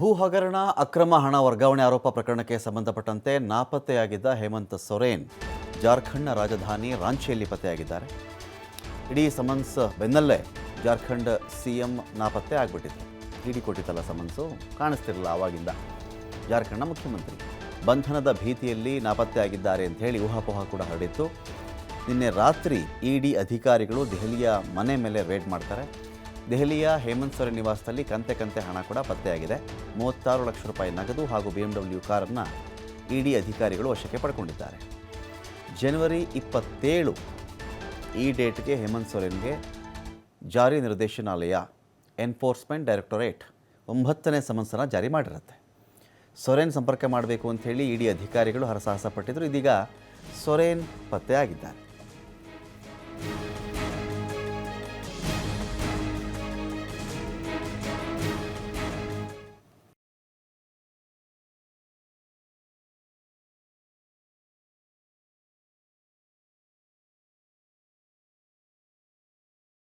ಭೂ ಹಗರಣ ಅಕ್ರಮ ಹಣ ವರ್ಗಾವಣೆ ಆರೋಪ ಪ್ರಕರಣಕ್ಕೆ ಸಂಬಂಧಪಟ್ಟಂತೆ ನಾಪತ್ತೆಯಾಗಿದ್ದ ಹೇಮಂತ್ ಸೊರೇನ್ ಜಾರ್ಖಂಡ್ನ ರಾಜಧಾನಿ ರಾಂಚಿಯಲ್ಲಿ ಪತ್ತೆಯಾಗಿದ್ದಾರೆ. ಇಡೀ ಸಮನ್ಸ್ ಬೆನ್ನಲ್ಲೇ ಜಾರ್ಖಂಡ್ ಸಿಎಂ ನಾಪತ್ತೆ ಆಗಿಬಿಟ್ಟಿದ್ರು. ಇಡಿ ಕೊಟ್ಟಿತ್ತಲ್ಲ ಸಮನ್ಸು, ಕಾಣಿಸ್ತಿರಲಿಲ್ಲ ಆವಾಗಿಂದ. ಜಾರ್ಖಂಡ್ನ ಮುಖ್ಯಮಂತ್ರಿ ಬಂಧನದ ಭೀತಿಯಲ್ಲಿ ನಾಪತ್ತೆಯಾಗಿದ್ದಾರೆ ಅಂತ ಹೇಳಿ ಊಹಾಪೋಹ ಕೂಡ ಹರಡಿತ್ತು. ನಿನ್ನೆ ರಾತ್ರಿ ಇಡಿ ಅಧಿಕಾರಿಗಳು ದೆಹಲಿಯ ಮನೆ ಮೇಲೆ ರೇಡ್ ಮಾಡ್ತಾರೆ. ದೆಹಲಿಯ ಹೇಮಂತ್ ಸೊರೇನ್ ನಿವಾಸದಲ್ಲಿ ಕಂತೆ ಹಣ ಕೂಡ ಪತ್ತೆಯಾಗಿದೆ. 36 ಲಕ್ಷ ರೂಪಾಯಿ ನಗದು ಹಾಗೂ BMW ಕಾರನ್ನು ಇಡಿ ಅಧಿಕಾರಿಗಳು ವಶಕ್ಕೆ ಪಡ್ಕೊಂಡಿದ್ದಾರೆ. ಜನವರಿ 27 ಈ ಡೇಟ್ಗೆ ಹೇಮಂತ್ ಸೊರೇನ್ಗೆ ಜಾರಿ ನಿರ್ದೇಶನಾಲಯ ಎನ್ಫೋರ್ಸ್ಮೆಂಟ್ ಡೈರೆಕ್ಟೊರೇಟ್ 9ನೇ ಸಮನ್ಸನ್ನು ಜಾರಿ ಮಾಡಿರುತ್ತೆ. ಸೊರೇನ್ ಸಂಪರ್ಕ ಮಾಡಬೇಕು ಅಂಥೇಳಿ ಇಡಿ ಅಧಿಕಾರಿಗಳು ಹರಸಾಹಸ ಪಟ್ಟಿದ್ರು. ಇದೀಗ ಸೊರೇನ್ ಪತ್ತೆಯಾಗಿದ್ದಾರೆ.